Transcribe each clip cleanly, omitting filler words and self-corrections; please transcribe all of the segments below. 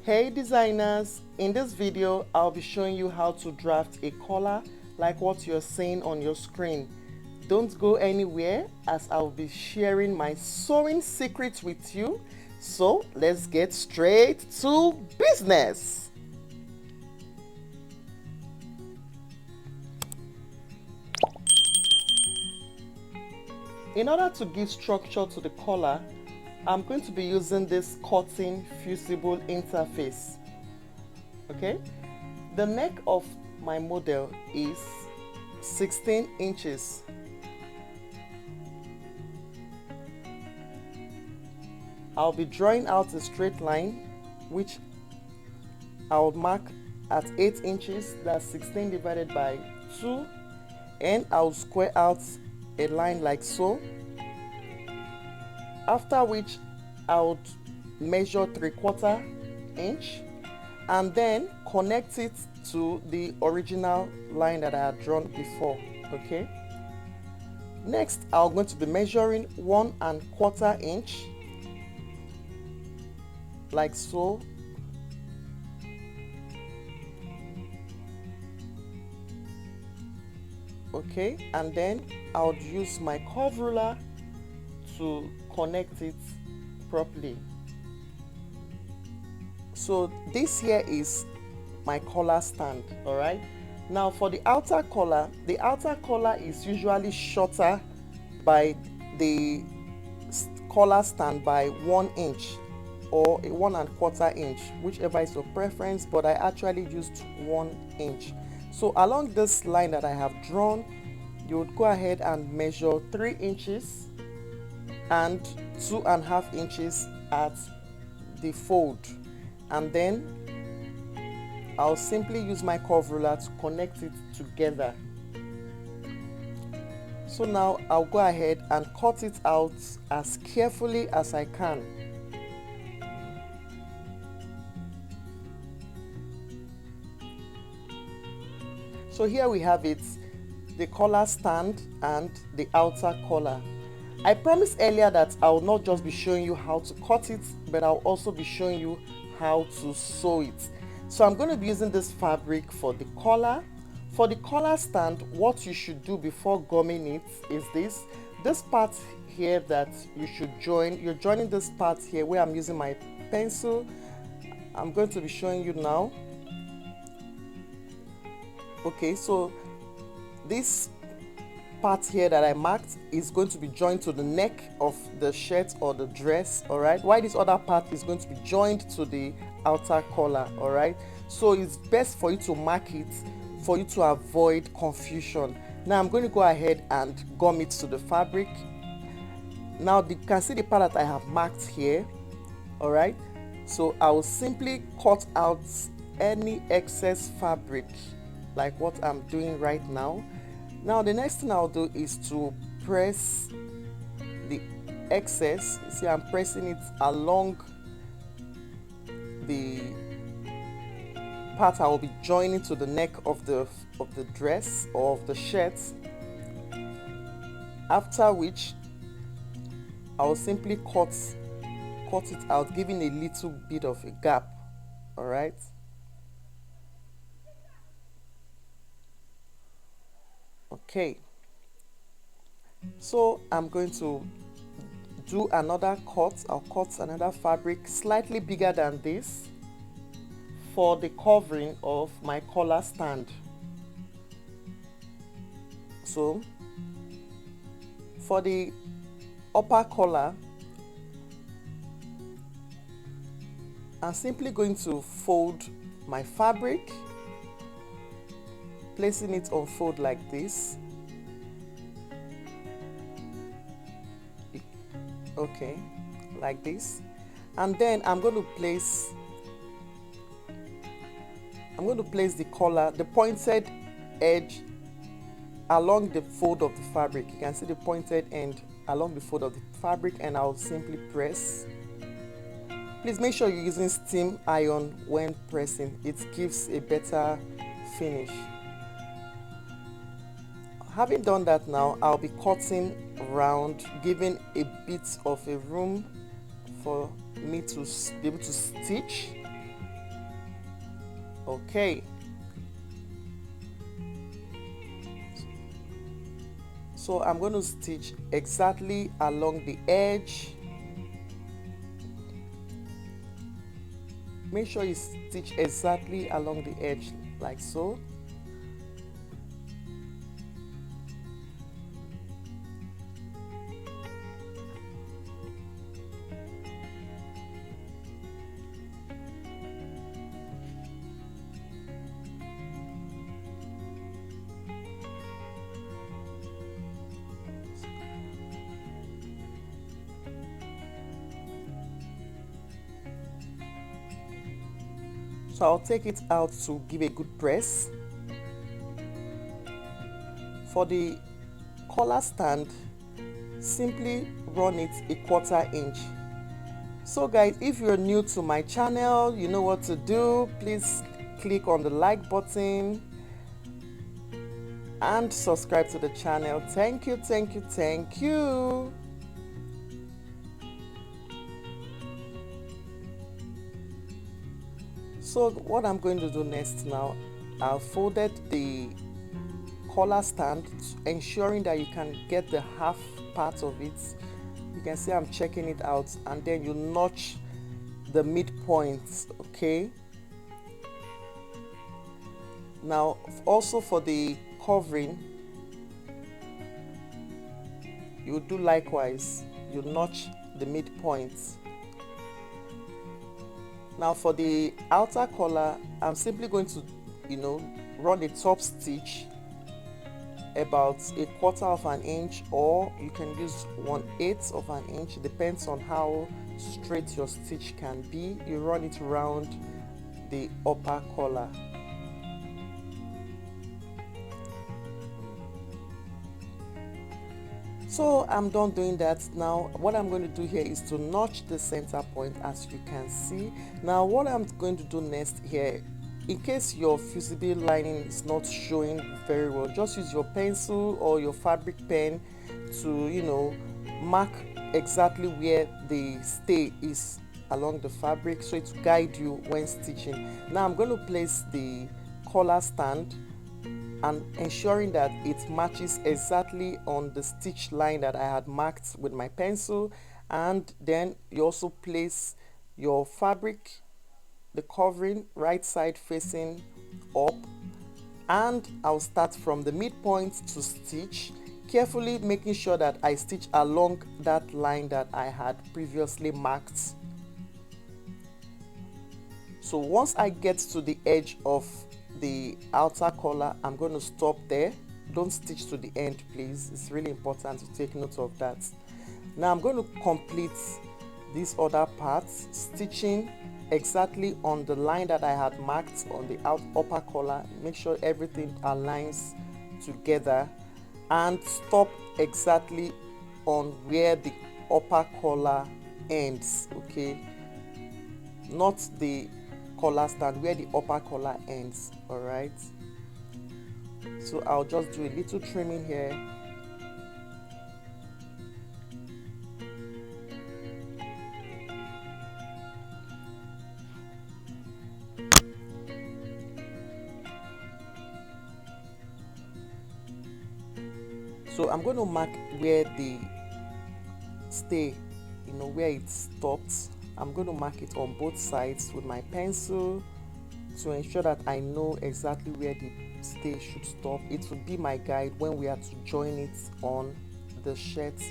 Hey designers, in this video I'll be showing you how to draft a collar like what you're seeing on your screen. Don't go anywhere as I'll be sharing my sewing secrets with you. So let's get straight to business. In order to give structure to the collar, I'm going to be using this cotton fusible interface. Okay, the neck of my model is 16 inches. I'll be drawing out a straight line which I'll mark at 8 inches, that's 16 divided by 2, and I'll square out a line like so, after which I would measure 3/4 inch and then connect it to the original line that I had drawn before. Okay, next I'm going to be measuring 1¼ inch like so, okay, and then I would use my curve ruler to connect it properly. So this here is my collar stand. All right, now for the outer collar is usually shorter by the collar stand by 1 inch or 1¼ inch, whichever is your preference, but I actually used 1 inch. So along this line that I have drawn, you would go ahead and measure 3 inches and 2½ inches at the fold, and then I'll simply use my curve ruler to connect it together. So now I'll go ahead and cut it out as carefully as I can. So here we have it, the collar stand and the outer collar. I promised earlier that I will not just be showing you how to cut it, but I'll also be showing you how to sew it. So I'm going to be using this fabric for the collar. For the collar stand, what you should do before gumming it is this part here that you should join. You're joining this part here where I'm using my pencil. I'm going to be showing you now. Okay, so this part here that I marked is going to be joined to the neck of the shirt or the dress. All right, while this other part is going to be joined to the outer collar. All right, so it's best for you to mark it for you to avoid confusion. Now I'm going to go ahead and gum it to the fabric. Now you can see the part that I have marked here. All right, so I will simply cut out any excess fabric like what I'm doing right now. Now the next thing I'll do is to press the excess. You see, I'm pressing it along the part I will be joining to the neck of the dress or of the shirt, after which I will simply cut it out, giving a little bit of a gap. All right, okay, so I'm going to do another cut. I'll cut another fabric slightly bigger than this for the covering of my collar stand. So for the upper collar, I'm simply going to fold my fabric, placing it on fold like this. Okay, like this, and then I'm going to place the collar, the pointed edge along the fold of the fabric. You can see the pointed end along the fold of the fabric, and I'll simply press. Please make sure you're using steam iron when pressing. It gives a better finish. Having done that, now I'll be cutting round, giving a bit of a room for me to be able to stitch. Okay, so I'm going to stitch exactly along the edge. Make sure you stitch exactly along the edge like so. So I'll take it out to give a good press. For the collar stand, simply run it a 1/4 inch. So guys, if you're new to my channel, you know what to do. Please click on the like button and subscribe to the channel. Thank you, thank you, thank you. So what I'm going to do next now, I've folded the collar stand, ensuring that you can get the half part of it. You can see I'm checking it out, and then you notch the midpoint. Okay, now also for the covering, you do likewise. You notch the midpoint. Now for the outer collar, I'm simply going to run a top stitch about a 1/4 of an inch, or you can use 1/8 of an inch. It depends on how straight your stitch can be. You run it around the upper collar. So I'm done doing that. Now what I'm going to do here is to notch the center point, as you can see. Now what I'm going to do next here, in case your fusible lining is not showing very well, just use your pencil or your fabric pen to mark exactly where the stay is along the fabric, so it will guide you when stitching. Now I'm going to place the collar stand and ensuring that it matches exactly on the stitch line that I had marked with my pencil. And then you also place your fabric, the covering, right side facing up, and I'll start from the midpoint to stitch, carefully making sure that I stitch along that line that I had previously marked. So once I get to the edge of the outer collar, I'm going to stop there. Don't stitch to the end, please. It's really important to take note of that. Now I'm going to complete this other part, stitching exactly on the line that I had marked on the upper collar. Make sure everything aligns together, and stop exactly on where the upper collar ends. Okay, not the collar stand, where the upper collar ends. All right, so I'll just do a little trimming here. So I'm going to mark where the stay, where it stopped. I'm going to mark it on both sides with my pencil to ensure that I know exactly where the stay should stop. It will be my guide when we are to join it on the shirt.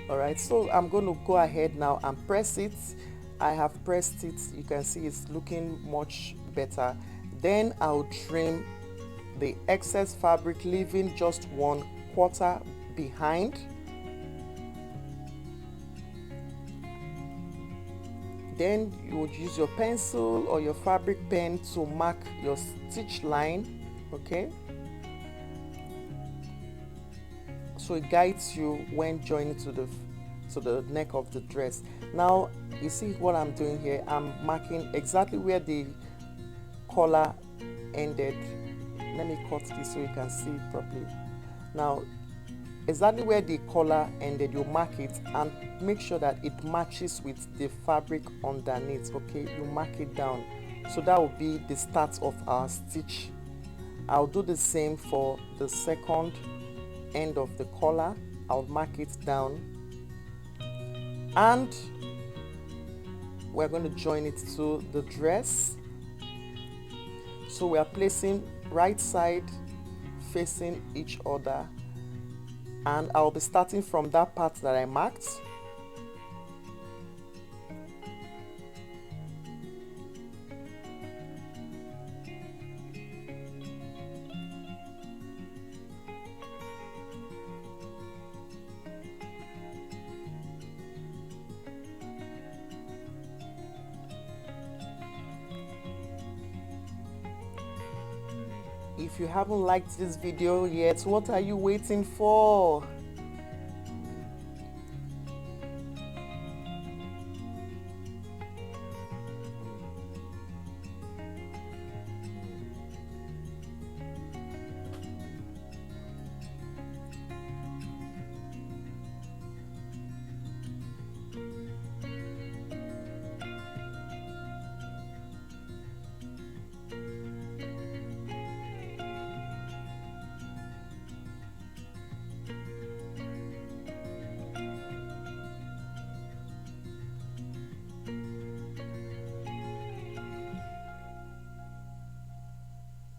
All right, so I'm going to go ahead now and press it. I have pressed it. You can see it's looking much better. Then I'll trim the excess fabric, leaving just 1/4 behind. Then you would use your pencil or your fabric pen to mark your stitch line. Okay, so it guides you when joining to the neck of the dress. Now you see what I'm doing here. I'm marking exactly where the collar ended. Let me cut this so you can see it properly. Now exactly where the collar ended, you mark it and make sure that it matches with the fabric underneath. Okay, you mark it down So that will be the start of our stitch. I'll do the same for the second end of the collar. I'll mark it down, and we're going to join it to the dress. So we are placing right side facing each other, and I'll be starting from that part that I marked. If you haven't liked this video yet, what are you waiting for?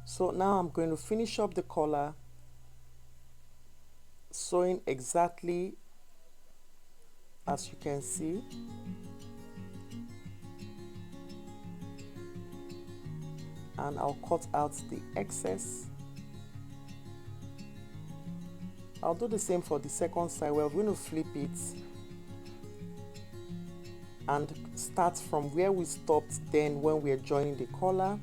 So now I'm going to finish up the collar, sewing exactly as you can see. And I'll cut out the excess. I'll do the same for the second side. We're going to flip it and start from where we stopped then when we're joining the collar.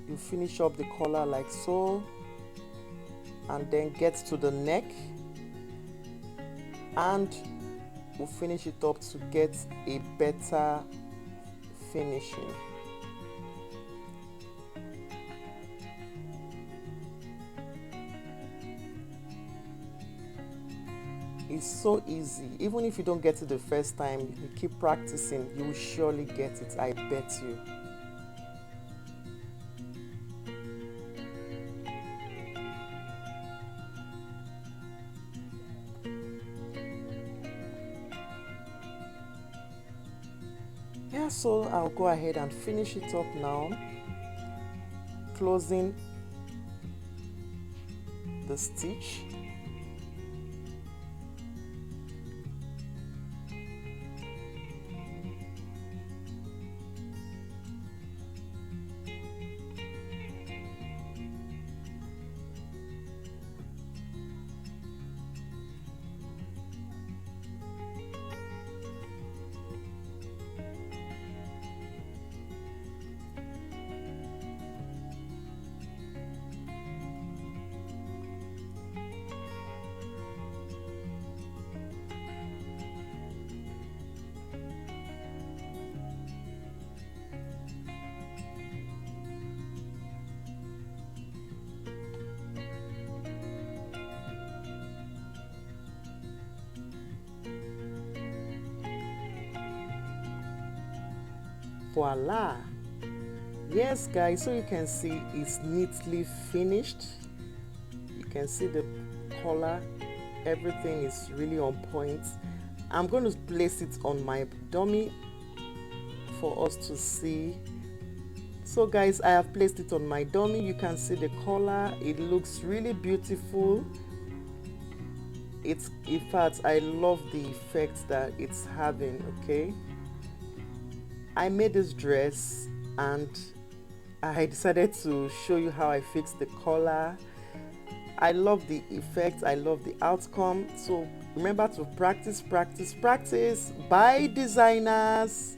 You finish up the collar like so, and then get to the neck, and we'll finish it up to get a better finishing. It's so easy. Even if you don't get it the first time, you keep practicing, you will surely get it, I bet you. Yeah, so I'll go ahead and finish it up now, closing the stitch. Voila! Yes guys, so you can see it's neatly finished. You can see the collar, everything is really on point. I'm going to place it on my dummy for us to see. So guys, I have placed it on my dummy. You can see the collar, it looks really beautiful. It's, in fact, I love the effect that it's having. Okay, I made this dress and I decided to show you how I fixed the collar. I love the effect, I love the outcome. So remember to practice, practice, practice. Bye designers.